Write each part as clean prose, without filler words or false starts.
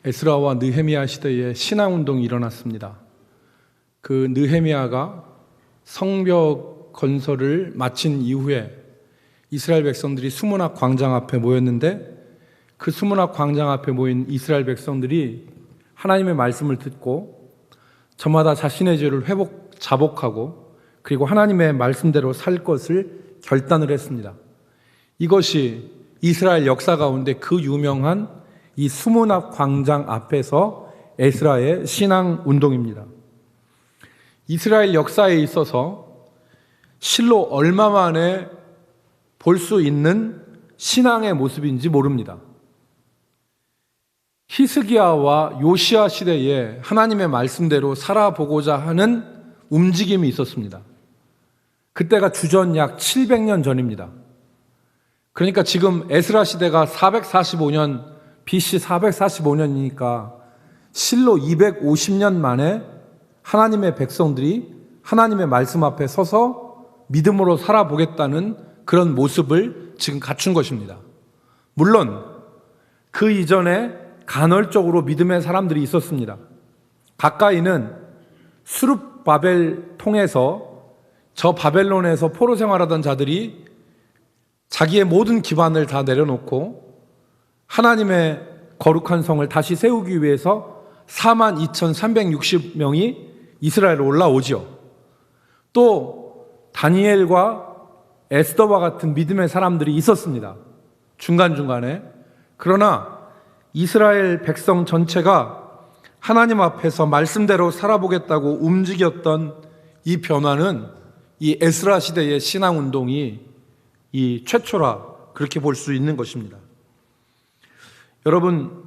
에스라와 느헤미야 시대에 신앙운동이 일어났습니다. 그 느헤미야가 성벽 건설을 마친 이후에 이스라엘 백성들이 수문학 광장 앞에 모였는데, 그 수문학 광장 앞에 모인 이스라엘 백성들이 하나님의 말씀을 듣고 저마다 자신의 죄를 자복하고 그리고 하나님의 말씀대로 살 것을 결단을 했습니다. 이것이 이스라엘 역사 가운데 그 유명한 이 수문학 광장 앞에서 에스라의 신앙 운동입니다. 이스라엘 역사에 있어서 실로 얼마 만에 볼 수 있는 신앙의 모습인지 모릅니다. 히스기야와 요시야 시대에 하나님의 말씀대로 살아보고자 하는 움직임이 있었습니다. 그때가 주전 약 700년 전입니다. 그러니까 지금 에스라 시대가 445년, BC 445년이니까 실로 250년 만에 하나님의 백성들이 하나님의 말씀 앞에 서서 믿음으로 살아보겠다는 그런 모습을 지금 갖춘 것입니다. 물론 그 이전에 간헐적으로 믿음의 사람들이 있었습니다. 가까이는 수룹바벨 통해서 저 바벨론에서 포로 생활하던 자들이 자기의 모든 기반을 다 내려놓고 하나님의 거룩한 성을 다시 세우기 위해서 42,360명이 이스라엘로 올라오지요. 또 다니엘과 에스더와 같은 믿음의 사람들이 있었습니다. 중간중간에. 그러나 이스라엘 백성 전체가 하나님 앞에서 말씀대로 살아보겠다고 움직였던 이 변화는 이 에스라 시대의 신앙운동이 이 최초라, 그렇게 볼 수 있는 것입니다. 여러분,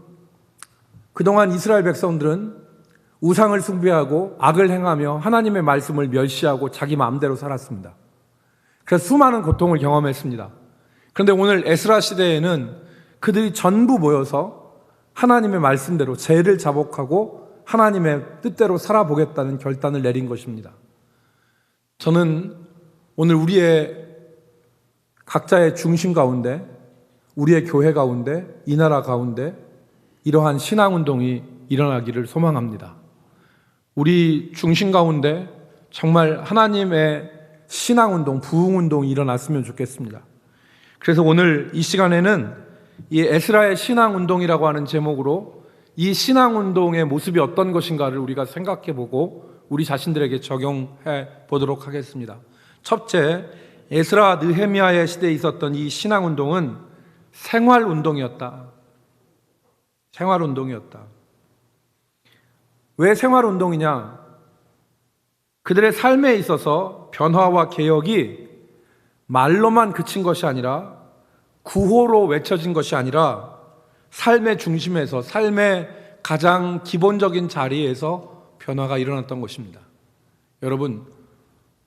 그동안 이스라엘 백성들은 우상을 숭배하고 악을 행하며 하나님의 말씀을 멸시하고 자기 마음대로 살았습니다. 그래서 수많은 고통을 경험했습니다. 그런데 오늘 에스라 시대에는 그들이 전부 모여서 하나님의 말씀대로 죄를 자복하고 하나님의 뜻대로 살아보겠다는 결단을 내린 것입니다. 저는 오늘 우리의 각자의 중심 가운데, 우리의 교회 가운데, 이 나라 가운데 이러한 신앙운동이 일어나기를 소망합니다. 우리 중심 가운데 정말 하나님의 신앙운동, 부흥운동이 일어났으면 좋겠습니다. 그래서 오늘 이 시간에는 이 에스라의 신앙운동이라고 하는 제목으로 이 신앙운동의 모습이 어떤 것인가를 우리가 생각해보고 우리 자신들에게 적용해 보도록 하겠습니다. 첫째, 에스라 느헤미야의 시대에 있었던 이 신앙운동은 생활운동이었다. 생활운동이었다. 왜 생활운동이냐? 그들의 삶에 있어서 변화와 개혁이 말로만 그친 것이 아니라, 구호로 외쳐진 것이 아니라 삶의 중심에서, 삶의 가장 기본적인 자리에서 변화가 일어났던 것입니다. 여러분,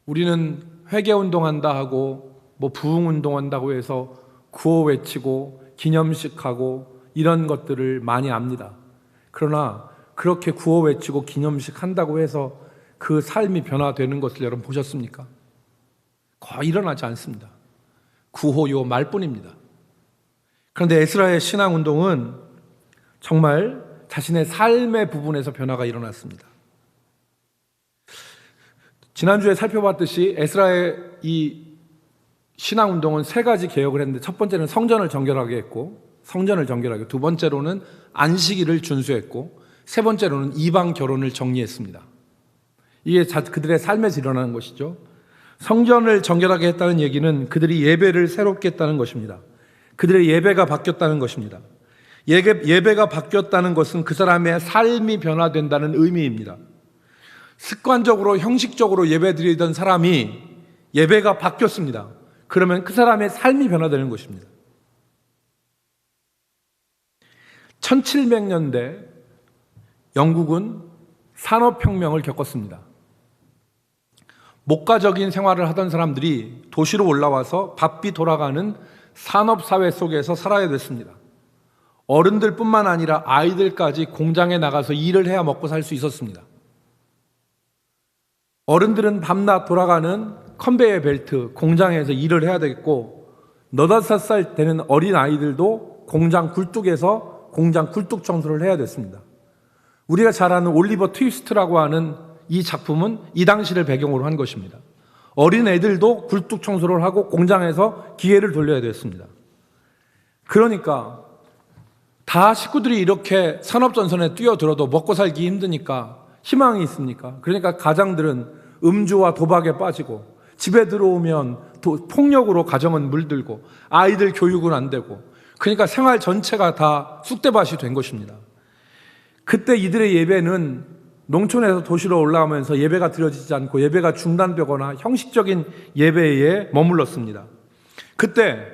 우리는 회개운동한다 하고 부흥운동한다고 해서 구호 외치고 기념식하고 이런 것들을 많이 압니다. 그러나 그렇게 구호 외치고 기념식 한다고 해서 그 삶이 변화되는 것을 여러분 보셨습니까? 거의 일어나지 않습니다. 구호요 말뿐입니다. 그런데 에스라의 신앙운동은 정말 자신의 삶의 부분에서 변화가 일어났습니다. 지난주에 살펴봤듯이 에스라의 이 신앙운동은 세 가지 개혁을 했는데, 첫 번째는 성전을 정결하게 했고, 두 번째로는 안식일을 준수했고, 세 번째로는 이방 결혼을 정리했습니다. 이게 그들의 삶에서 일어나는 것이죠. 성전을 정결하게 했다는 얘기는 그들이 예배를 새롭게 했다는 것입니다. 그들의 예배가 바뀌었다는 것입니다. 예배가 바뀌었다는 것은 그 사람의 삶이 변화된다는 의미입니다. 습관적으로, 형식적으로 예배드리던 사람이 예배가 바뀌었습니다. 그러면 그 사람의 삶이 변화되는 것입니다. 1700년대 영국은 산업혁명을 겪었습니다. 목가적인 생활을 하던 사람들이 도시로 올라와서 바삐 돌아가는 산업사회 속에서 살아야 됐습니다. 어른들뿐만 아니라 아이들까지 공장에 나가서 일을 해야 먹고 살 수 있었습니다. 어른들은 밤낮 돌아가는 컨베이어 벨트, 공장에서 일을 해야 되겠고, 4-5살 되는 어린 아이들도 공장 굴뚝에서 공장 굴뚝 청소를 해야 됐습니다. 우리가 잘 아는 올리버 트위스트라고 하는 이 작품은 이 당시를 배경으로 한 것입니다. 어린 애들도 굴뚝 청소를 하고 공장에서 기계를 돌려야 됐습니다. 그러니까 다 식구들이 이렇게 산업전선에 뛰어들어도 먹고 살기 힘드니까 희망이 있습니까? 그러니까 가장들은 음주와 도박에 빠지고 집에 들어오면 폭력으로 가정은 물들고 아이들 교육은 안 되고, 그러니까 생활 전체가 다 쑥대밭이 된 것입니다. 그때 이들의 예배는 농촌에서 도시로 올라오면서 예배가 드려지지 않고 예배가 중단되거나 형식적인 예배에 머물렀습니다. 그때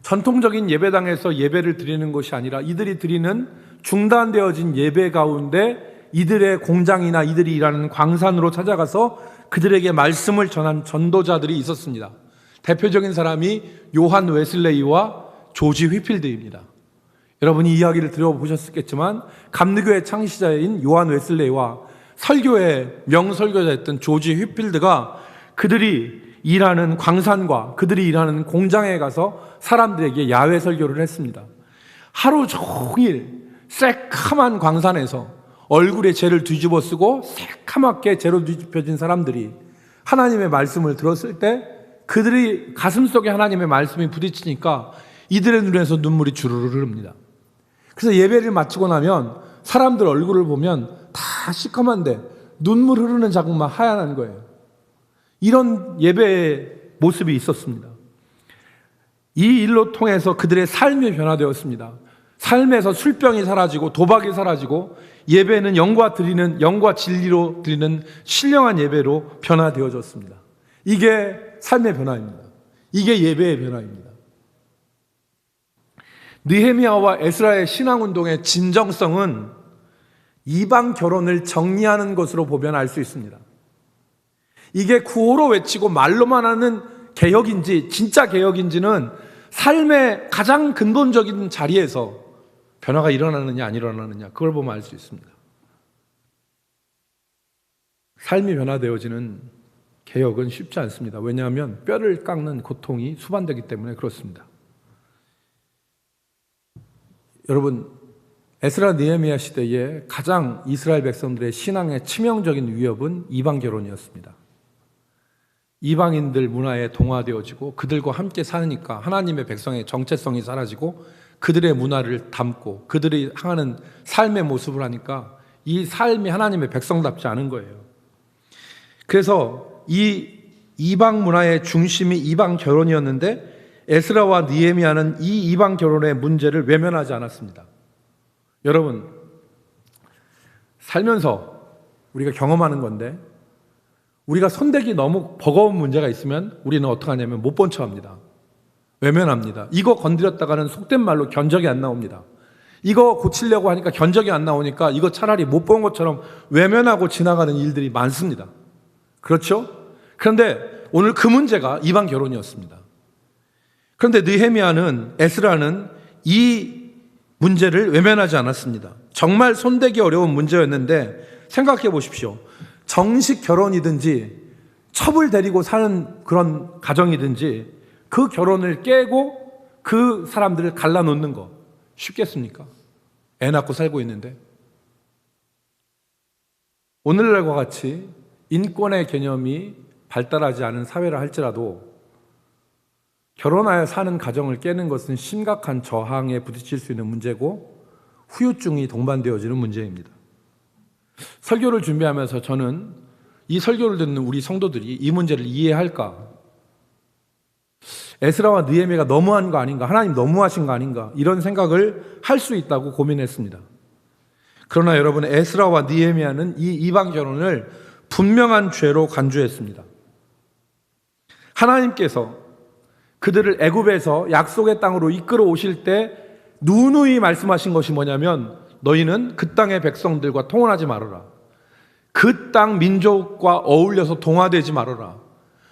전통적인 예배당에서 예배를 드리는 것이 아니라 이들이 드리는 중단되어진 예배 가운데 이들의 공장이나 이들이 일하는 광산으로 찾아가서 그들에게 말씀을 전한 전도자들이 있었습니다. 대표적인 사람이 요한 웨슬레이와 조지 휘필드입니다. 여러분이 이야기를 들어보셨겠지만 감리교의 창시자인 요한 웨슬레이와 설교의 명설교자였던 조지 휘필드가 그들이 일하는 광산과 그들이 일하는 공장에 가서 사람들에게 야외 설교를 했습니다. 하루 종일 새카만 광산에서 얼굴에 죄를 뒤집어 쓰고 새카맣게 죄로 뒤집혀진 사람들이 하나님의 말씀을 들었을 때 그들이 가슴속에 하나님의 말씀이 부딪히니까 이들의 눈에서 눈물이 주르르 흐릅니다. 그래서 예배를 마치고 나면 사람들 얼굴을 보면 다 시커먼데 눈물 흐르는 자국만 하얀 거예요. 이런 예배의 모습이 있었습니다. 이 일로 통해서 그들의 삶이 변화되었습니다. 삶에서 술병이 사라지고 도박이 사라지고 예배는 영과 진리로 드리는 신령한 예배로 변화되어졌습니다. 이게 삶의 변화입니다. 이게 예배의 변화입니다. 느헤미야와 에스라의 신앙운동의 진정성은 이방 결혼을 정리하는 것으로 보면 알 수 있습니다. 이게 구호로 외치고 말로만 하는 개혁인지 진짜 개혁인지는 삶의 가장 근본적인 자리에서 변화가 일어나느냐 안 일어나느냐 그걸 보면 알 수 있습니다. 삶이 변화되어지는 개혁은 쉽지 않습니다. 왜냐하면 뼈를 깎는 고통이 수반되기 때문에 그렇습니다. 여러분, 에스라 느헤미야 시대에 가장 이스라엘 백성들의 신앙의 치명적인 위협은 이방 결혼이었습니다. 이방인들 문화에 동화되어지고 그들과 함께 사니까 하나님의 백성의 정체성이 사라지고 그들의 문화를 담고 그들이 향하는 삶의 모습을 하니까 이 삶이 하나님의 백성답지 않은 거예요. 그래서 이 이방 문화의 중심이 이방 결혼이었는데 에스라와 느헤미야는 이 이방 결혼의 문제를 외면하지 않았습니다. 여러분, 살면서 우리가 경험하는 건데 우리가 손대기 너무 버거운 문제가 있으면 우리는 어떻게 하냐면 못 본 척합니다. 외면합니다. 이거 건드렸다가는 속된 말로 견적이 안 나옵니다. 이거 고치려고 하니까 견적이 안 나오니까 이거 차라리 못 본 것처럼 외면하고 지나가는 일들이 많습니다. 그렇죠? 그런데 오늘 그 문제가 이방 결혼이었습니다. 그런데 느헤미야는 에스라는 이 문제를 외면하지 않았습니다. 정말 손대기 어려운 문제였는데 생각해 보십시오. 정식 결혼이든지 첩을 데리고 사는 그런 가정이든지 그 결혼을 깨고 그 사람들을 갈라놓는 거 쉽겠습니까? 애 낳고 살고 있는데. 오늘날과 같이 인권의 개념이 발달하지 않은 사회라 할지라도 결혼하여 사는 가정을 깨는 것은 심각한 저항에 부딪힐 수 있는 문제고 후유증이 동반되어지는 문제입니다. 설교를 준비하면서 저는 이 설교를 듣는 우리 성도들이 이 문제를 이해할까? 에스라와 느헤미야가 너무한 거 아닌가? 하나님 너무하신 거 아닌가? 이런 생각을 할 수 있다고 고민했습니다. 그러나 여러분, 에스라와 느헤미야는 이 이방 결혼을 분명한 죄로 간주했습니다. 하나님께서 그들을 애굽에서 약속의 땅으로 이끌어 오실 때 누누이 말씀하신 것이 뭐냐면 너희는 그 땅의 백성들과 통혼하지 말아라. 그 땅 민족과 어울려서 동화되지 말아라.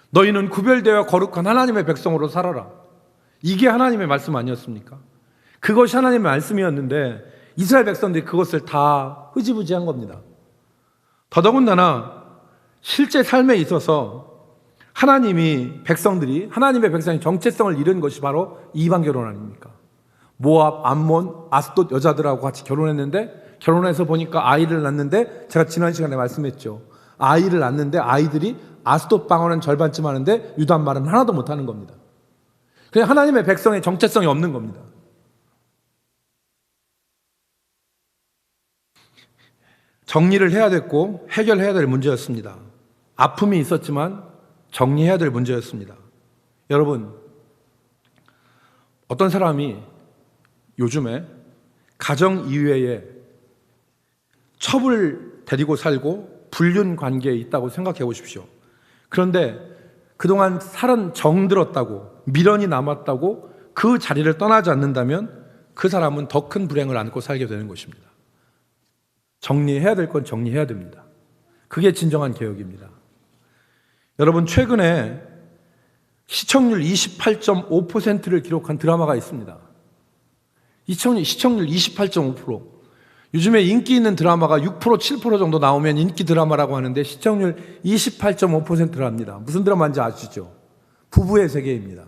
너희는 구별되어 거룩한 하나님의 백성으로 살아라. 이게 하나님의 말씀 아니었습니까? 그것이 하나님의 말씀이었는데 이스라엘 백성들이 그것을 다 흐지부지한 겁니다. 더더군다나 실제 삶에 있어서 하나님의 백성이 정체성을 잃은 것이 바로 이방 결혼 아닙니까? 모압, 암몬, 아스돗 여자들하고 같이 결혼했는데 결혼해서 보니까 아이를 낳는데 제가 지난 시간에 말씀했죠. 아이를 낳는데 아이들이 아스돗 방언은 절반쯤 하는데 유다 말은 하나도 못하는 겁니다. 그냥 하나님의 백성의 정체성이 없는 겁니다. 정리를 해야 됐고 해결해야 될 문제였습니다. 아픔이 있었지만 정리해야 될 문제였습니다. 여러분, 어떤 사람이 요즘에 가정 이외에 첩을 데리고 살고 불륜 관계에 있다고 생각해 보십시오. 그런데 그동안 살은 정들었다고, 미련이 남았다고 그 자리를 떠나지 않는다면 그 사람은 더 큰 불행을 안고 살게 되는 것입니다. 정리해야 될 건 정리해야 됩니다. 그게 진정한 개혁입니다. 여러분, 최근에 시청률 28.5%를 기록한 드라마가 있습니다. 시청률 28.5%. 요즘에 인기 있는 드라마가 6%, 7% 정도 나오면 인기 드라마라고 하는데 시청률 28.5%랍니다. 무슨 드라마인지 아시죠? 부부의 세계입니다.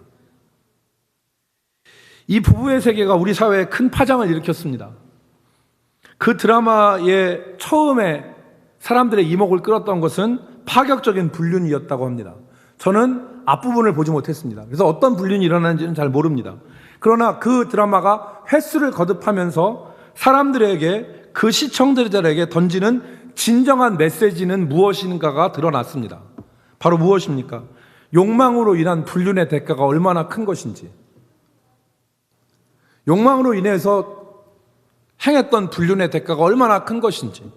이 부부의 세계가 우리 사회에 큰 파장을 일으켰습니다. 그 드라마의 처음에 사람들의 이목을 끌었던 것은 파격적인 불륜이었다고 합니다. 저는 앞부분을 보지 못했습니다. 그래서 어떤 불륜이 일어나는지는 잘 모릅니다. 그러나 그 드라마가 횟수를 거듭하면서 사람들에게, 그 시청자들에게 던지는 진정한 메시지는 무엇인가가 드러났습니다. 바로 무엇입니까? 욕망으로 인한 불륜의 대가가 얼마나 큰 것인지, 욕망으로 인해서 행했던 불륜의 대가가 얼마나 큰 것인지,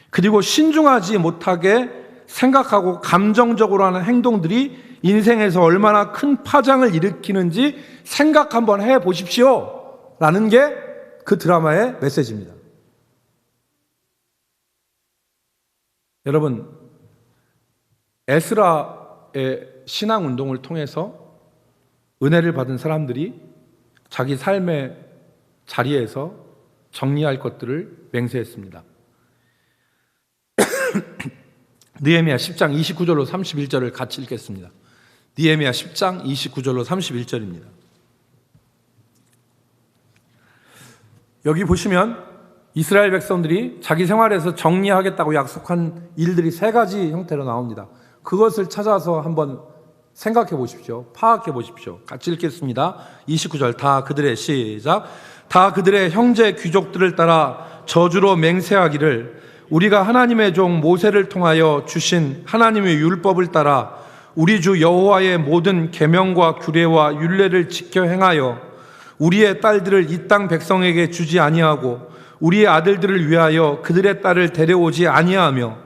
그리고 신중하지 못하게 생각하고 감정적으로 하는 행동들이 인생에서 얼마나 큰 파장을 일으키는지 생각 한번 해 보십시오 라는 게 그 드라마의 메시지입니다. 여러분, 에스라의 신앙운동을 통해서 은혜를 받은 사람들이 자기 삶의 자리에서 정리할 것들을 맹세했습니다. 느헤미야 10장 29절로 31절을 같이 읽겠습니다. 느헤미야 10장 29절로 31절입니다. 여기 보시면 이스라엘 백성들이 자기 생활에서 정리하겠다고 약속한 일들이 세 가지 형태로 나옵니다. 그것을 찾아서 한번 생각해 보십시오. 파악해 보십시오. 같이 읽겠습니다. 29절 다 그들의 시작. 다 그들의 형제 귀족들을 따라 저주로 맹세하기를 우리가 하나님의 종 모세를 통하여 주신 하나님의 율법을 따라 우리 주 여호와의 모든 계명과 규례와 율례를 지켜 행하여 우리의 딸들을 이 땅 백성에게 주지 아니하고 우리의 아들들을 위하여 그들의 딸을 데려오지 아니하며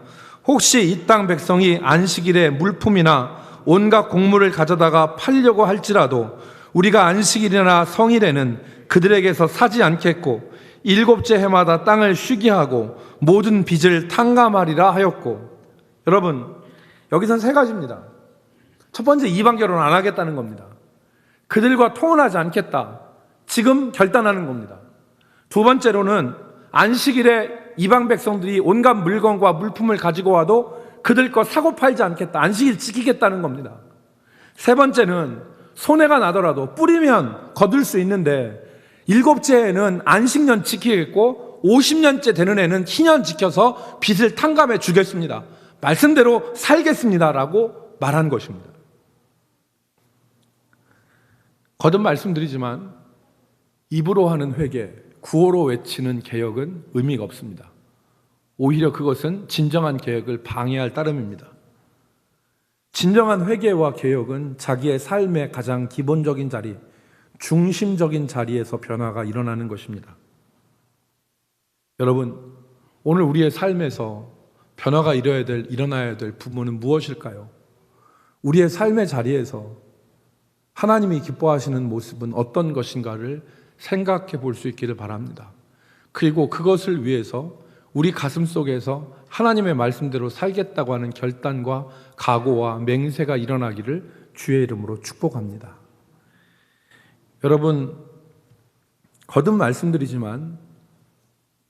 혹시 이 땅 백성이 안식일에 물품이나 온갖 곡물을 가져다가 팔려고 할지라도 우리가 안식일이나 성일에는 그들에게서 사지 않겠고 일곱째 해마다 땅을 쉬게 하고 모든 빚을 탕감하리라 하였고. 여러분, 여기선 세 가지입니다. 첫 번째, 이방 결혼 안 하겠다는 겁니다. 그들과 통혼하지 않겠다, 지금 결단하는 겁니다. 두 번째로는 안식일에 이방 백성들이 온갖 물건과 물품을 가지고 와도 그들 거 사고 팔지 않겠다, 안식일 지키겠다는 겁니다. 세 번째는 손해가 나더라도 뿌리면 거둘 수 있는데 일곱째 해는 안식년 지키겠고 50년째 되는 해는 희년 지켜서 빚을 탕감해 주겠습니다. 말씀대로 살겠습니다라고 말한 것입니다. 거듭 말씀드리지만 입으로 하는 회개, 구호로 외치는 개혁은 의미가 없습니다. 오히려 그것은 진정한 개혁을 방해할 따름입니다. 진정한 회개와 개혁은 자기의 삶의 가장 기본적인 자리, 중심적인 자리에서 변화가 일어나는 것입니다. 여러분, 오늘 우리의 삶에서 변화가 일어나야 될 부분은 무엇일까요? 우리의 삶의 자리에서 하나님이 기뻐하시는 모습은 어떤 것인가를 생각해 볼 수 있기를 바랍니다. 그리고 그것을 위해서 우리 가슴 속에서 하나님의 말씀대로 살겠다고 하는 결단과 각오와 맹세가 일어나기를 주의 이름으로 축복합니다. 여러분, 거듭 말씀드리지만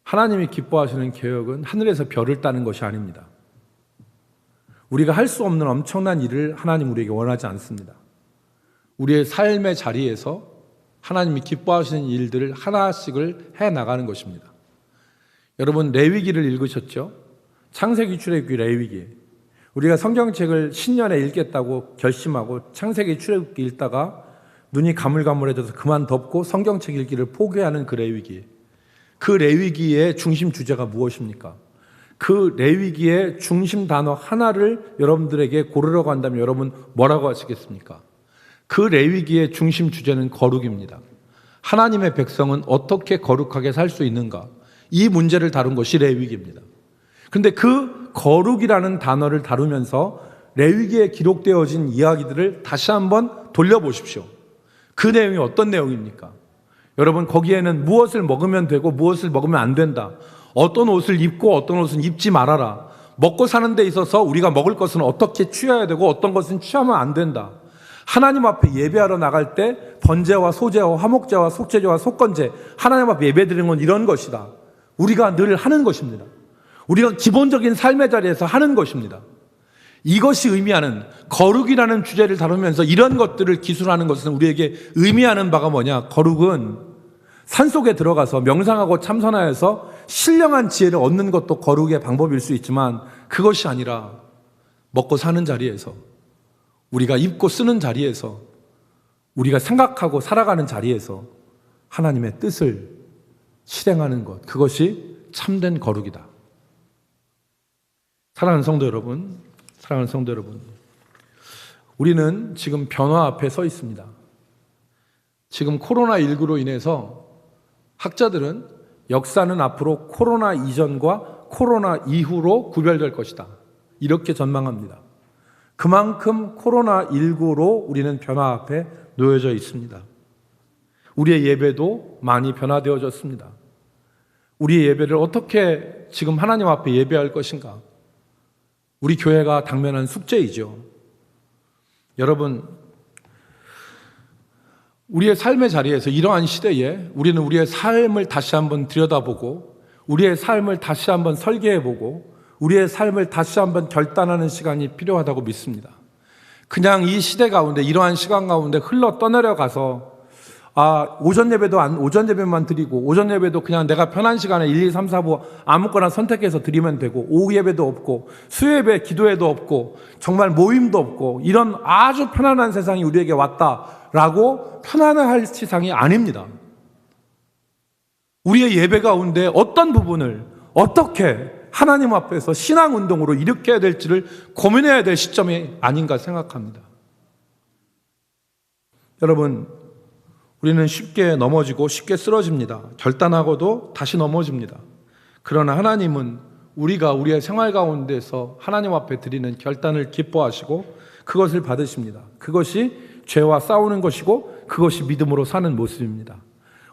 하나님이 기뻐하시는 개혁은 하늘에서 별을 따는 것이 아닙니다. 우리가 할 수 없는 엄청난 일을 하나님 우리에게 원하지 않습니다. 우리의 삶의 자리에서 하나님이 기뻐하시는 일들을 하나씩을 해나가는 것입니다. 여러분, 레위기를 읽으셨죠? 창세기, 출애굽기, 레위기. 우리가 성경책을 신년에 읽겠다고 결심하고 창세기, 출애굽기 읽다가 눈이 가물가물해져서 그만 덮고 성경책 읽기를 포기하는 그 레위기. 그 레위기의 중심 주제가 무엇입니까? 그 레위기의 중심 단어 하나를 여러분들에게 고르라고 한다면 여러분 뭐라고 하시겠습니까? 그 레위기의 중심 주제는 거룩입니다. 하나님의 백성은 어떻게 거룩하게 살 수 있는가? 이 문제를 다룬 것이 레위기입니다. 그런데 그 거룩이라는 단어를 다루면서 레위기에 기록되어진 이야기들을 다시 한번 돌려보십시오. 그 내용이 어떤 내용입니까? 여러분, 거기에는 무엇을 먹으면 되고 무엇을 먹으면 안 된다. 어떤 옷을 입고 어떤 옷은 입지 말아라. 먹고 사는 데 있어서 우리가 먹을 것은 어떻게 취해야 되고 어떤 것은 취하면 안 된다. 하나님 앞에 예배하러 나갈 때 번제와 소제와 화목제와 속죄제와 속건제, 하나님 앞에 예배드리는 건 이런 것이다. 우리가 늘 하는 것입니다. 우리가 기본적인 삶의 자리에서 하는 것입니다. 이것이 의미하는 거룩이라는 주제를 다루면서 이런 것들을 기술하는 것은 우리에게 의미하는 바가 뭐냐? 거룩은 산속에 들어가서 명상하고 참선하여서 신령한 지혜를 얻는 것도 거룩의 방법일 수 있지만 그것이 아니라 먹고 사는 자리에서, 우리가 입고 쓰는 자리에서, 우리가 생각하고 살아가는 자리에서 하나님의 뜻을 실행하는 것, 그것이 참된 거룩이다. 사랑하는 성도 여러분, 우리는 지금 변화 앞에 서 있습니다. 지금 코로나19로 인해서 학자들은 역사는 앞으로 코로나 이전과 코로나 이후로 구별될 것이다. 이렇게 전망합니다. 그만큼 코로나19로 우리는 변화 앞에 놓여져 있습니다. 우리의 예배도 많이 변화되어졌습니다. 우리의 예배를 어떻게 지금 하나님 앞에 예배할 것인가? 우리 교회가 당면한 숙제이죠. 여러분, 우리의 삶의 자리에서 이러한 시대에 우리는 우리의 삶을 다시 한번 들여다보고 우리의 삶을 다시 한번 설계해보고 우리의 삶을 다시 한번 결단하는 시간이 필요하다고 믿습니다. 그냥 이 시대 가운데, 이러한 시간 가운데 흘러 떠내려가서 오전 예배만 드리고 오전 예배도 그냥 내가 편한 시간에 1, 2, 3, 4부 아무거나 선택해서 드리면 되고 오후 예배도 없고 수요 예배, 기도회도 없고 정말 모임도 없고 이런 아주 편안한 세상이 우리에게 왔다라고 편안할 세상이 아닙니다. 우리의 예배 가운데 어떤 부분을 어떻게 하나님 앞에서 신앙운동으로 일으켜야 될지를 고민해야 될 시점이 아닌가 생각합니다. 여러분, 우리는 쉽게 넘어지고 쉽게 쓰러집니다. 결단하고도 다시 넘어집니다. 그러나 하나님은 우리가 우리의 생활 가운데서 하나님 앞에 드리는 결단을 기뻐하시고 그것을 받으십니다. 그것이 죄와 싸우는 것이고 그것이 믿음으로 사는 모습입니다.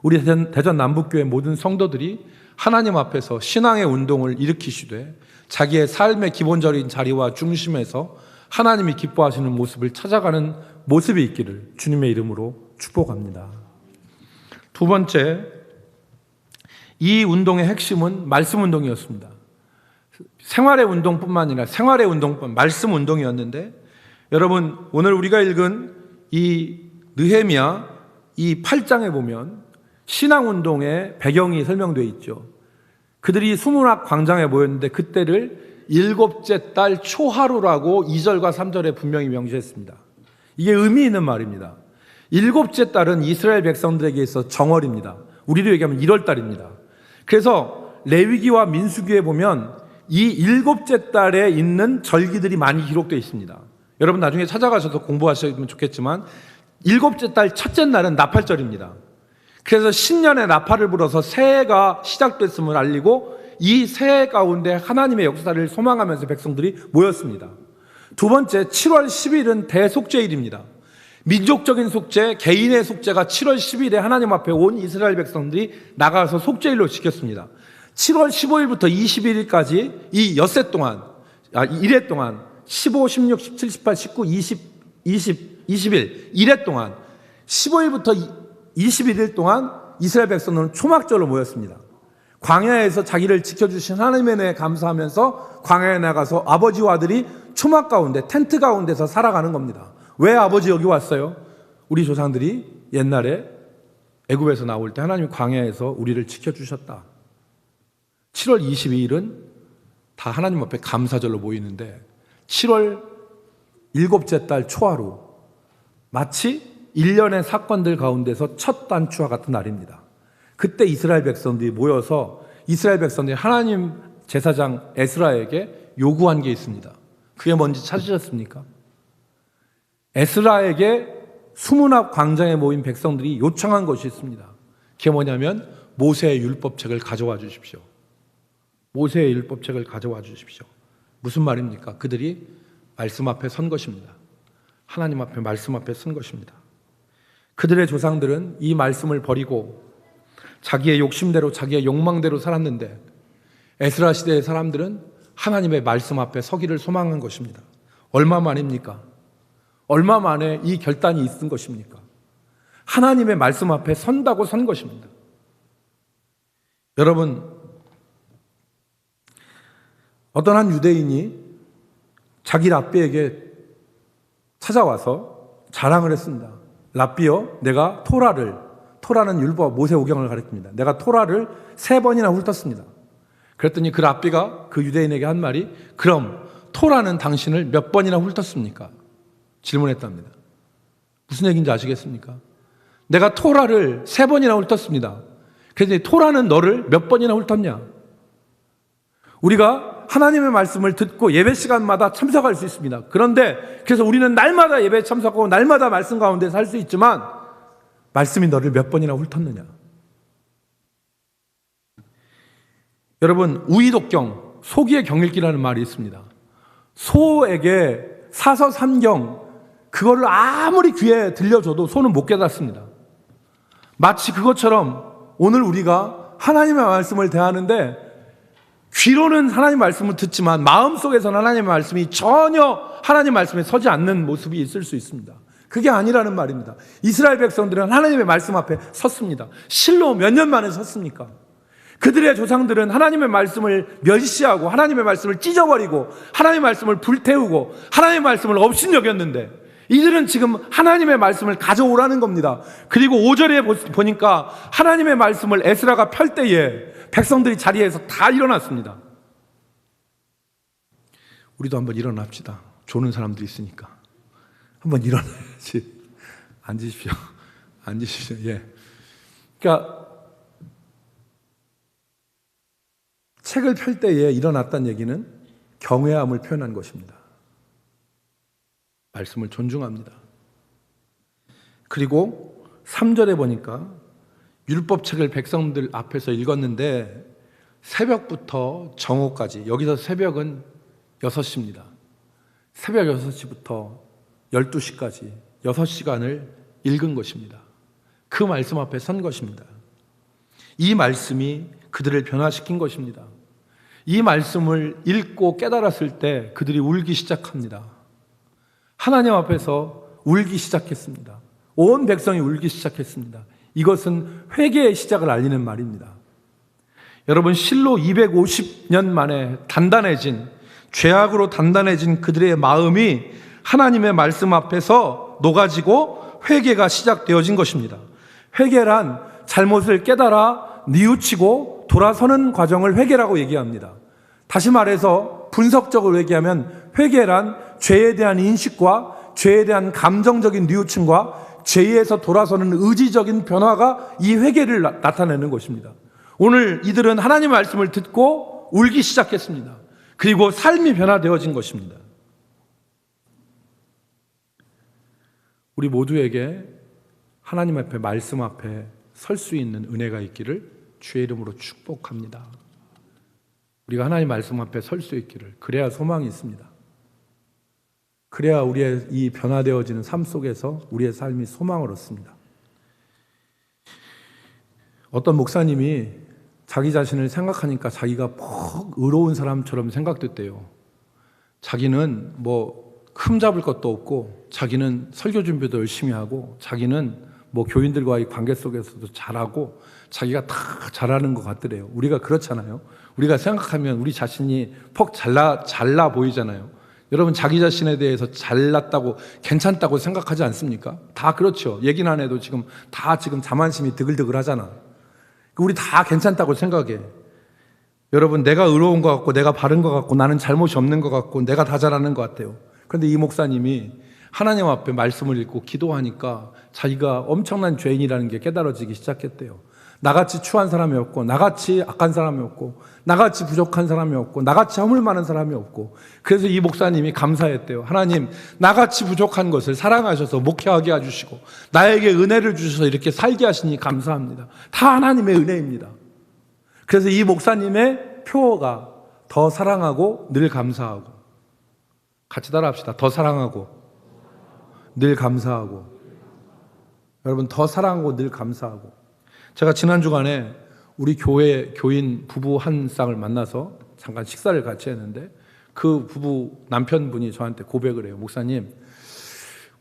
우리 대전 남북교회 모든 성도들이 하나님 앞에서 신앙의 운동을 일으키시되 자기의 삶의 기본적인 자리와 중심에서 하나님이 기뻐하시는 모습을 찾아가는 모습이 있기를 주님의 이름으로 축복합니다. 두 번째, 이 운동의 핵심은 말씀 운동이었습니다. 생활의 운동뿐만 아니라 말씀 운동이었는데, 여러분, 오늘 우리가 읽은 이 느헤미야 이 8장에 보면 신앙 운동의 배경이 설명되어 있죠. 그들이 수문학 광장에 모였는데 그때를 일곱째 달 초하루라고 2절과 3절에 분명히 명시했습니다. 이게 의미 있는 말입니다. 일곱째 달은 이스라엘 백성들에게 있어 정월입니다. 우리로 얘기하면 1월 달입니다. 그래서 레위기와 민수기에 보면 이 일곱째 달에 있는 절기들이 많이 기록되어 있습니다. 여러분 나중에 찾아가셔서 공부하시면 좋겠지만 일곱째 달 첫째 날은 나팔절입니다. 그래서 신년에 나팔을 불어서 새해가 시작됐음을 알리고 이 새해 가운데 하나님의 역사를 소망하면서 백성들이 모였습니다. 두 번째, 7월 10일은 대속죄일입니다. 민족적인 속죄, 개인의 속죄가 7월 10일에 하나님 앞에 온 이스라엘 백성들이 나가서 속죄일로 지켰습니다. 7월 15일부터 21일까지 이 엿새 동안, 1회 동안 15, 16, 17, 18, 19, 21일 1회 동안 15일부터 21일 동안 이스라엘 백성들은 초막절로 모였습니다. 광야에서 자기를 지켜주신 하나님의 은혜에 감사하면서 광야에 나가서 아버지와 아들이 초막 가운데, 텐트 가운데서 살아가는 겁니다. 왜 아버지 여기 왔어요? 우리 조상들이 옛날에 애굽에서 나올 때 하나님이 광야에서 우리를 지켜주셨다. 7월 22일은 다 하나님 앞에 감사절로 모이는데 7월 7째 달 초하루 마치 1년의 사건들 가운데서 첫 단추와 같은 날입니다. 그때 이스라엘 백성들이 모여서 이스라엘 백성들이 하나님 제사장 에스라에게 요구한 게 있습니다. 그게 뭔지 찾으셨습니까? 에스라에게 수문 앞 광장에 모인 백성들이 요청한 것이 있습니다. 그게 뭐냐면 모세의 율법책을 가져와 주십시오. 모세의 율법책을 가져와 주십시오. 무슨 말입니까? 그들이 말씀 앞에 선 것입니다. 하나님 앞에 말씀 앞에 선 것입니다. 그들의 조상들은 이 말씀을 버리고 자기의 욕심대로 자기의 욕망대로 살았는데 에스라 시대의 사람들은 하나님의 말씀 앞에 서기를 소망한 것입니다. 얼마 만입니까? 얼마 만에 이 결단이 있은 것입니까? 하나님의 말씀 앞에 선다고 선 것입니다. 여러분, 어떤 한 유대인이 자기 랍비에게 찾아와서 자랑을 했습니다. 랍비여, 내가 토라는 율법 모세오경을 가리킵니다. 내가 토라를 3번이나 훑었습니다. 그랬더니 그 랍비가 그 유대인에게 한 말이, 그럼 토라는 당신을 몇 번이나 훑었습니까? 질문했답니다. 무슨 얘기인지 아시겠습니까? 내가 토라를 3번이나 훑었습니다. 그랬더니 토라는 너를 몇 번이나 훑었냐? 우리가 하나님의 말씀을 듣고 예배 시간마다 참석할 수 있습니다. 그런데 그래서 우리는 날마다 예배에 참석하고 날마다 말씀 가운데 살 수 있지만 말씀이 너를 몇 번이나 훑었느냐? 여러분, 우이독경, 소기의 경읽기라는 말이 있습니다. 소에게 사서 삼경, 그거를 아무리 귀에 들려줘도 소는 못 깨닫습니다. 마치 그것처럼 오늘 우리가 하나님의 말씀을 대하는데 귀로는 하나님 말씀을 듣지만 마음속에서는 하나님의 말씀이 전혀 하나님 말씀에 서지 않는 모습이 있을 수 있습니다. 그게 아니라는 말입니다. 이스라엘 백성들은 하나님의 말씀 앞에 섰습니다. 실로 몇 년 만에 섰습니까? 그들의 조상들은 하나님의 말씀을 멸시하고 하나님의 말씀을 찢어버리고 하나님의 말씀을 불태우고 하나님의 말씀을 업신여겼는데 이들은 지금 하나님의 말씀을 가져오라는 겁니다. 그리고 5절에 보니까 하나님의 말씀을 에스라가 펼 때에 백성들이 자리에서 다 일어났습니다. 우리도 한번 일어납시다. 조는 사람들이 있으니까. 한번 일어나야지. 앉으십시오. 앉으십시오. 예. 그러니까 책을 펼 때에 일어났다는 얘기는 경외함을 표현한 것입니다. 말씀을 존중합니다. 그리고 3절에 보니까 율법책을 백성들 앞에서 읽었는데 새벽부터 정오까지, 여기서 새벽은 6시입니다. 새벽 6시부터 12시까지 6시간을 읽은 것입니다. 그 말씀 앞에 선 것입니다. 이 말씀이 그들을 변화시킨 것입니다. 이 말씀을 읽고 깨달았을 때 그들이 울기 시작합니다. 하나님 앞에서 울기 시작했습니다. 온 백성이 울기 시작했습니다. 이것은 회개의 시작을 알리는 말입니다. 여러분, 실로 250년 만에 단단해진, 죄악으로 단단해진 그들의 마음이 하나님의 말씀 앞에서 녹아지고 회개가 시작되어진 것입니다. 회개란 잘못을 깨달아 뉘우치고 돌아서는 과정을 회개라고 얘기합니다. 다시 말해서 분석적으로 얘기하면 회개란 죄에 대한 인식과 죄에 대한 감정적인 뉘우침과 죄에서 돌아서는 의지적인 변화가 이 회개를 나타내는 것입니다. 오늘 이들은 하나님의 말씀을 듣고 울기 시작했습니다. 그리고 삶이 변화되어진 것입니다. 우리 모두에게 하나님 앞에 말씀 앞에 설 수 있는 은혜가 있기를 주의 이름으로 축복합니다. 우리가 하나님 말씀 앞에 설 수 있기를, 그래야 소망이 있습니다. 그래야 우리의 이 변화되어지는 삶 속에서 우리의 삶이 소망을 얻습니다. 어떤 목사님이 자기 자신을 생각하니까 자기가 퍽 의로운 사람처럼 생각됐대요. 자기는 흠잡을 것도 없고, 자기는 설교 준비도 열심히 하고, 자기는 교인들과의 관계 속에서도 잘하고, 자기가 다 잘하는 것 같더래요. 우리가 그렇잖아요. 우리가 생각하면 우리 자신이 퍽 잘나 보이잖아요. 여러분 자기 자신에 대해서 잘났다고 괜찮다고 생각하지 않습니까? 다 그렇죠. 얘기는 안 해도 지금 다 지금 자만심이 드글드글 하잖아. 우리 다 괜찮다고 생각해. 여러분 내가 의로운 것 같고 내가 바른 것 같고 나는 잘못이 없는 것 같고 내가 다 잘하는 것 같아요. 그런데 이 목사님이 하나님 앞에 말씀을 읽고 기도하니까 자기가 엄청난 죄인이라는 게 깨달아지기 시작했대요. 나같이 추한 사람이 없고 나같이 악한 사람이 없고 나같이 부족한 사람이 없고 나같이 허물 많은 사람이 없고, 그래서 이 목사님이 감사했대요. 하나님, 나같이 부족한 것을 사랑하셔서 목회하게 해주시고 나에게 은혜를 주셔서 이렇게 살게 하시니 감사합니다. 다 하나님의 은혜입니다. 그래서 이 목사님의 표어가 더 사랑하고 늘 감사하고, 같이 따라합시다. 더 사랑하고 늘 감사하고. 여러분, 더 사랑하고 늘 감사하고. 제가 지난 주간에 우리 교회 교인 부부 한 쌍을 만나서 잠깐 식사를 같이 했는데, 그 부부 남편분이 저한테 고백을 해요. 목사님,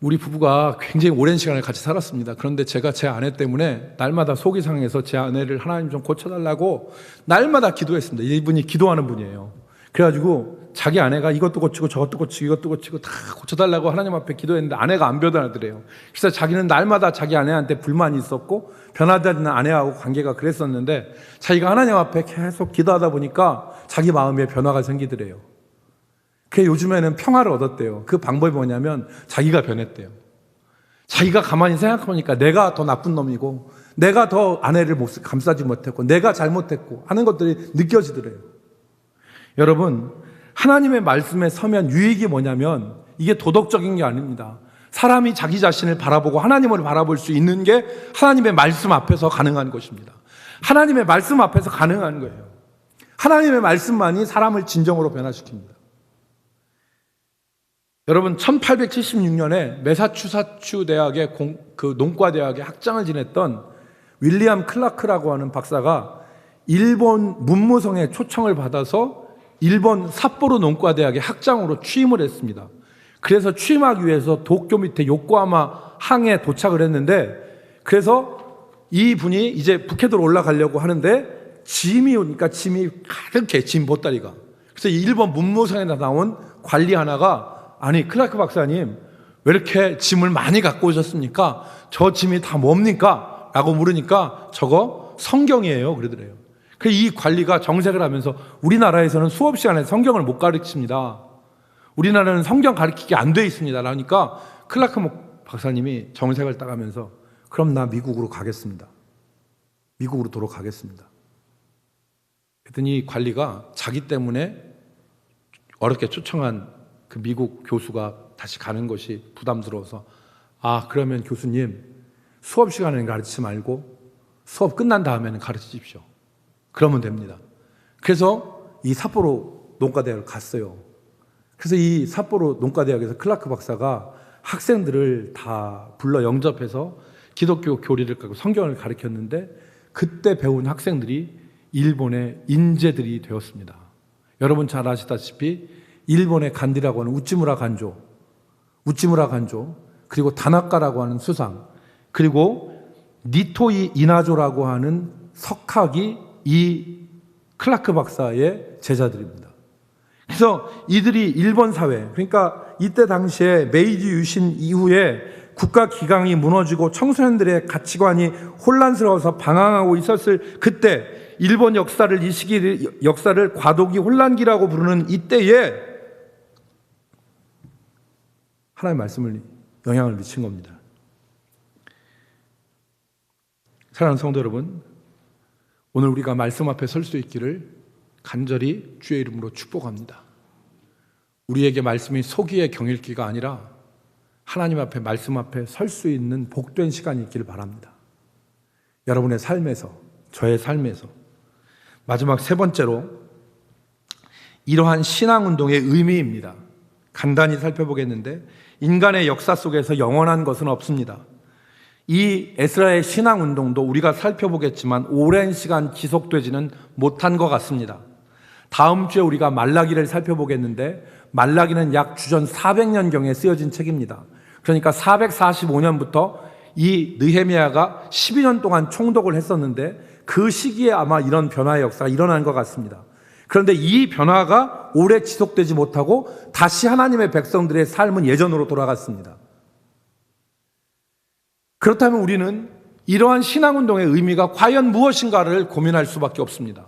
우리 부부가 굉장히 오랜 시간을 같이 살았습니다. 그런데 제가 제 아내 때문에 날마다 속이 상해서 제 아내를 하나님 좀 고쳐달라고 날마다 기도했습니다. 이분이 기도하는 분이에요. 그래가지고 자기 아내가 이것도 고치고 저것도 고치고 이것도 고치고 다 고쳐달라고 하나님 앞에 기도했는데 아내가 안 변하더래요. 그래서 자기는 날마다 자기 아내한테 불만이 있었고 변하지 않는 아내하고 관계가 그랬었는데, 자기가 하나님 앞에 계속 기도하다 보니까 자기 마음에 변화가 생기더래요. 그게 요즘에는 평화를 얻었대요. 그 방법이 뭐냐면 자기가 변했대요. 자기가 가만히 생각해보니까 내가 더 나쁜 놈이고 내가 더 아내를 감싸지 못했고 내가 잘못했고 하는 것들이 느껴지더래요. 여러분, 하나님의 말씀에 서면 유익이 뭐냐면 이게 도덕적인 게 아닙니다. 사람이 자기 자신을 바라보고 하나님을 바라볼 수 있는 게 하나님의 말씀 앞에서 가능한 것입니다. 하나님의 말씀 앞에서 가능한 거예요. 하나님의 말씀만이 사람을 진정으로 변화시킵니다. 여러분, 1876년에 매사추세츠 대학의 농과대학의 학장을 지냈던 윌리엄 클라크라고 하는 박사가 일본 문무성의 초청을 받아서 일본 삿포로 농과대학의 학장으로 취임을 했습니다. 그래서 취임하기 위해서 도쿄 밑에 요코하마 항에 도착을 했는데, 그래서 이 분이 이제 북해도로 올라가려고 하는데 짐이 오니까 짐이 가득해, 짐 보따리가. 그래서 일본 문무성에다 나온 관리 하나가, 아니 클라크 박사님 왜 이렇게 짐을 많이 갖고 오셨습니까? 저 짐이 다 뭡니까? 라고 물으니까 저거 성경이에요 그러더래요. 그래서 이 관리가 정색을 하면서 우리나라에서는 수업 시간에 성경을 못 가르칩니다. 우리나라는 성경 가르치기 안 돼 있습니다. 라니까 클라크 박사님이 정색을 따가면서 그럼 나 미국으로 가겠습니다. 미국으로 도로 가겠습니다. 그랬더니 관리가 자기 때문에 어렵게 초청한 그 미국 교수가 다시 가는 것이 부담스러워서, 그러면 교수님 수업 시간에는 가르치지 말고 수업 끝난 다음에는 가르치십시오. 그러면 됩니다. 그래서 이 삿포로 농과대학을 갔어요. 그래서 이 삿포로 농과대학에서 클라크 박사가 학생들을 다 불러 영접해서 기독교 교리를 가고 성경을 가르쳤는데, 그때 배운 학생들이 일본의 인재들이 되었습니다. 여러분 잘 아시다시피 일본의 간디라고 하는 우찌무라 간조, 그리고 다나카라고 하는 수상, 그리고 니토이 이나조라고 하는 석학이 이 클라크 박사의 제자들입니다. 그래서 이들이 일본 사회, 그러니까 이때 당시에 메이지 유신 이후에 국가 기강이 무너지고 청소년들의 가치관이 혼란스러워서 방황하고 있었을 그때, 일본 역사를, 이 시기 역사를 과도기 혼란기라고 부르는 이때에 하나님의 말씀을 영향을 미친 겁니다. 사랑하는 성도 여러분, 오늘 우리가 말씀 앞에 설 수 있기를 간절히 주의 이름으로 축복합니다. 우리에게 말씀이 소기의 경읽기가 아니라 하나님 앞에, 말씀 앞에 설 수 있는 복된 시간이 있기를 바랍니다. 여러분의 삶에서, 저의 삶에서. 마지막 세 번째로, 이러한 신앙운동의 의미입니다. 간단히 살펴보겠는데, 인간의 역사 속에서 영원한 것은 없습니다. 이 에스라의 신앙운동도 우리가 살펴보겠지만 오랜 시간 지속되지는 못한 것 같습니다. 다음 주에 우리가 말라기를 살펴보겠는데, 말라기는 약 주전 400년경에 쓰여진 책입니다. 그러니까 445년부터 이 느헤미야가 12년 동안 총독을 했었는데 그 시기에 아마 이런 변화의 역사가 일어난 것 같습니다. 그런데 이 변화가 오래 지속되지 못하고 다시 하나님의 백성들의 삶은 예전으로 돌아갔습니다. 그렇다면 우리는 이러한 신앙운동의 의미가 과연 무엇인가를 고민할 수밖에 없습니다.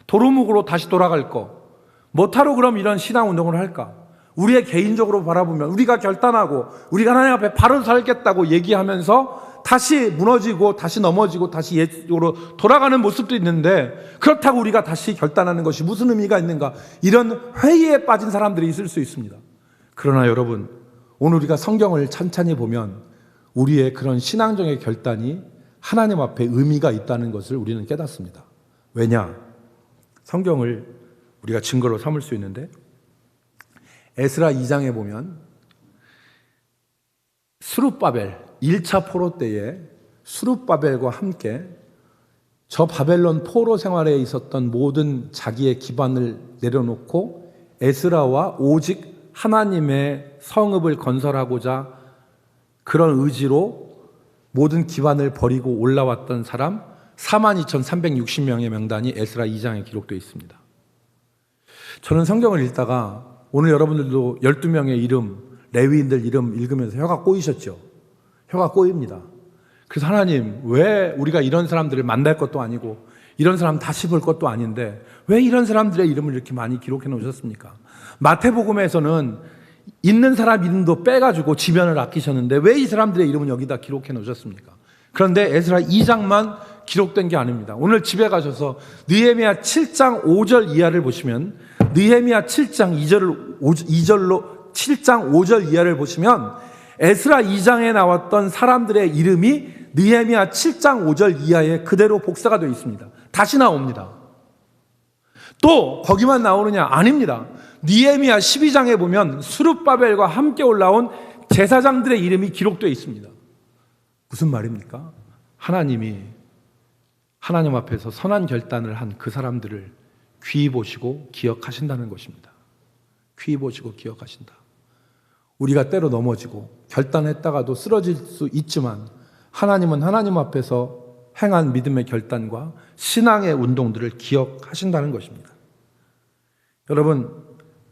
도루묵으로 다시 돌아갈 거, 뭐하러 그럼 이런 신앙운동을 할까? 우리의 개인적으로 바라보면 우리가 결단하고 우리가 하나님 앞에 바로 살겠다고 얘기하면서 다시 무너지고 다시 넘어지고 다시 옛으로 돌아가는 모습도 있는데, 그렇다고 우리가 다시 결단하는 것이 무슨 의미가 있는가, 이런 회의에 빠진 사람들이 있을 수 있습니다. 그러나 여러분, 오늘 우리가 성경을 찬찬히 보면 우리의 그런 신앙적인 결단이 하나님 앞에 의미가 있다는 것을 우리는 깨닫습니다. 왜냐? 성경을 우리가 증거로 삼을 수 있는데, 에스라 2장에 보면 스룹바벨 1차 포로 때에 스룹바벨과 함께 저 바벨론 포로 생활에 있었던 모든 자기의 기반을 내려놓고 에스라와 오직 하나님의 성읍을 건설하고자 그런 의지로 모든 기반을 버리고 올라왔던 사람 42,360명의 명단이 에스라 2장에 기록되어 있습니다. 저는 성경을 읽다가 오늘 여러분들도 12명의 이름, 레위인들 이름 읽으면서 혀가 꼬이셨죠? 혀가 꼬입니다. 그래서 하나님, 왜 우리가 이런 사람들을 만날 것도 아니고 이런 사람 다시 볼 것도 아닌데 왜 이런 사람들의 이름을 이렇게 많이 기록해 놓으셨습니까? 마태복음에서는 있는 사람 이름도 빼가지고 지면을 아끼셨는데 왜 이 사람들의 이름은 여기다 기록해 놓으셨습니까? 그런데 에스라 2장만 기록된 게 아닙니다. 오늘 집에 가셔서 느헤미야 7장 5절 이하를 보시면, 느헤미야 7장 2절로 7장 5절 이하를 보시면 에스라 2장에 나왔던 사람들의 이름이 느헤미야 7장 5절 이하에 그대로 복사가 되어 있습니다. 다시 나옵니다. 또 거기만 나오느냐? 아닙니다. 느헤미야 12장에 보면 스룹바벨과 함께 올라온 제사장들의 이름이 기록되어 있습니다. 무슨 말입니까? 하나님이 하나님 앞에서 선한 결단을 한 그 사람들을 귀히 보시고 기억하신다는 것입니다. 귀히 보시고 기억하신다. 우리가 때로 넘어지고 결단했다가도 쓰러질 수 있지만 하나님은 하나님 앞에서 행한 믿음의 결단과 신앙의 운동들을 기억하신다는 것입니다. 여러분,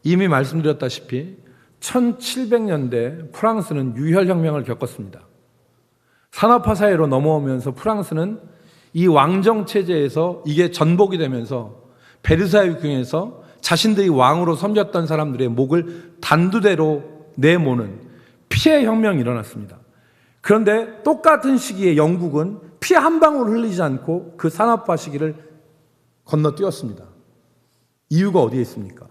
이미 말씀드렸다시피 1700년대 프랑스는 유혈혁명을 겪었습니다. 산업화 사회로 넘어오면서 프랑스는 이 왕정체제에서 이게 전복이 되면서 베르사유 궁에서 자신들이 왕으로 섬겼던 사람들의 목을 단두대로 내모는 피해 혁명이 일어났습니다. 그런데 똑같은 시기에 영국은 피 한 방울 흘리지 않고 그 산업화 시기를 건너뛰었습니다. 이유가 어디에 있습니까?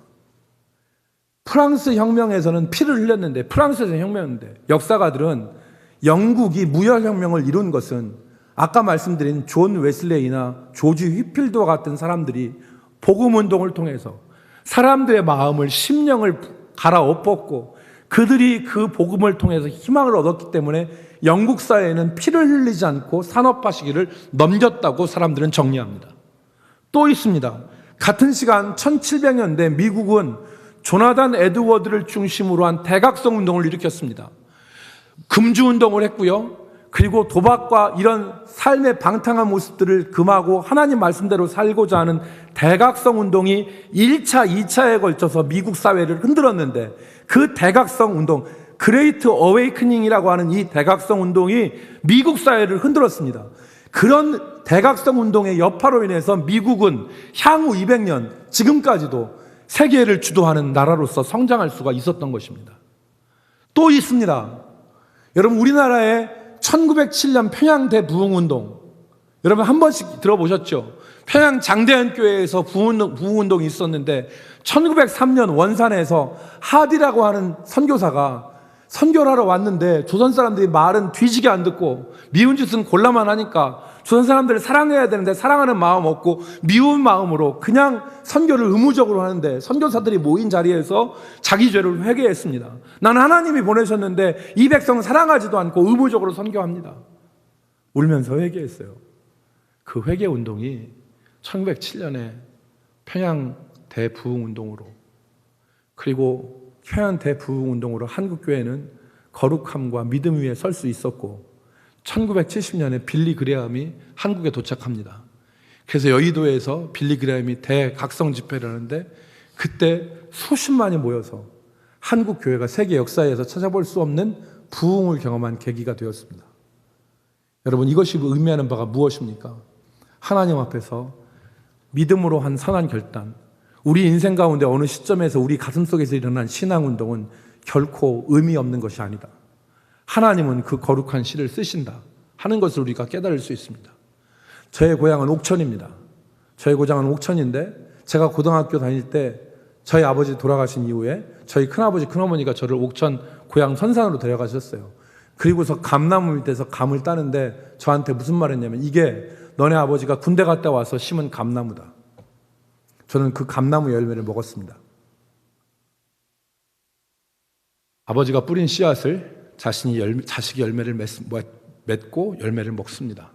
프랑스 혁명에서는 피를 흘렸는데, 프랑스에서 혁명인데, 역사가들은 영국이 무혈혁명을 이룬 것은 아까 말씀드린 존 웨슬레이나 조지 휘필드와 같은 사람들이 복음운동을 통해서 사람들의 마음을, 심령을 갈아엎었고 그들이 그 복음을 통해서 희망을 얻었기 때문에 영국 사회에는 피를 흘리지 않고 산업화 시기를 넘겼다고 사람들은 정리합니다. 또 있습니다. 같은 시간 1700년대 미국은 조나단 에드워드를 중심으로 한 대각성 운동을 일으켰습니다. 금주운동을 했고요. 그리고 도박과 이런 삶의 방탕한 모습들을 금하고 하나님 말씀대로 살고자 하는 대각성 운동이 1차, 2차에 걸쳐서 미국 사회를 흔들었는데, 그 대각성 운동, 그레이트 어웨이크닝이라고 하는 이 대각성 운동이 미국 사회를 흔들었습니다. 그런 대각성 운동의 여파로 인해서 미국은 향후 200년, 지금까지도 세계를 주도하는 나라로서 성장할 수가 있었던 것입니다. 또 있습니다. 여러분, 우리나라의 1907년 평양 대부흥운동, 여러분 한 번씩 들어보셨죠? 평양 장대현교회에서 부흥운동이 있었는데 1903년 원산에서 하디라고 하는 선교사가 선교를 하러 왔는데 조선 사람들이 말은 뒤지게 안 듣고 미운 짓은 골라만 하니까 조선 사람들을 사랑해야 되는데 사랑하는 마음 없고 미운 마음으로 그냥 선교를 의무적으로 하는데, 선교사들이 모인 자리에서 자기 죄를 회개했습니다. 나는 하나님이 보내셨는데 이 백성 사랑하지도 않고 의무적으로 선교합니다. 울면서 회개했어요. 그 회개 운동이 1907년에 평양 대부흥운동으로, 그리고 평양 대부흥운동으로 한국교회는 거룩함과 믿음 위에 설 수 있었고 1970년에 빌리 그레함이 한국에 도착합니다. 그래서 여의도에서 빌리그램이 대각성 집회를 하는데 그때 수십만이 모여서 한국 교회가 세계 역사에서 찾아볼 수 없는 부흥을 경험한 계기가 되었습니다. 여러분, 이것이 의미하는 바가 무엇입니까? 하나님 앞에서 믿음으로 한 선한 결단, 우리 인생 가운데 어느 시점에서 우리 가슴속에서 일어난 신앙운동은 결코 의미 없는 것이 아니다. 하나님은 그 거룩한 시를 쓰신다 하는 것을 우리가 깨달을 수 있습니다. 저의 고향은 옥천입니다. 저의 고장은 옥천인데 제가 고등학교 다닐 때 저희 아버지 돌아가신 이후에 저희 큰아버지 큰어머니가 저를 옥천 고향 선산으로 데려가셨어요. 그리고서 감나무 밑에서 감을 따는데 저한테 무슨 말 했냐면 이게 너네 아버지가 군대 갔다 와서 심은 감나무다. 저는 그 감나무 열매를 먹었습니다. 아버지가 뿌린 씨앗을 자식이 열매를 맺고 열매를 먹습니다.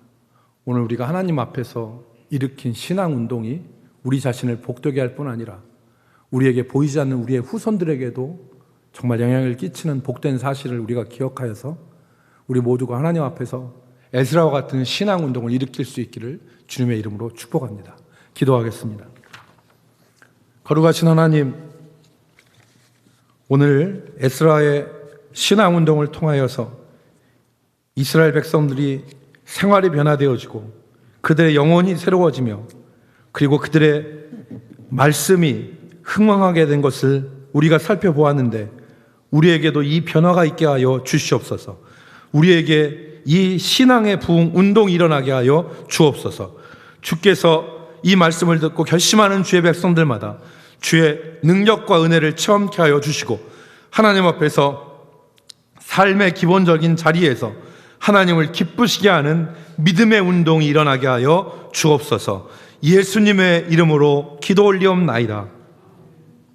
오늘 우리가 하나님 앞에서 일으킨 신앙운동이 우리 자신을 복되게 할 뿐 아니라 우리에게 보이지 않는 우리의 후손들에게도 정말 영향을 끼치는 복된 사실을 우리가 기억하여서 우리 모두가 하나님 앞에서 에스라와 같은 신앙운동을 일으킬 수 있기를 주님의 이름으로 축복합니다. 기도하겠습니다. 거룩하신 하나님, 오늘 에스라의 신앙운동을 통하여서 이스라엘 백성들이 생활이 변화되어지고 그들의 영혼이 새로워지며 그리고 그들의 말씀이 흥황하게 된 것을 우리가 살펴보았는데 우리에게도 이 변화가 있게 하여 주시옵소서. 우리에게 이 신앙의 부흥 운동이 일어나게 하여 주옵소서. 주께서 이 말씀을 듣고 결심하는 주의 백성들마다 주의 능력과 은혜를 체험케 하여 주시고 하나님 앞에서 삶의 기본적인 자리에서 하나님을 기쁘시게 하는 믿음의 운동이 일어나게 하여 주옵소서. 예수님의 이름으로 기도 올리옵나이다.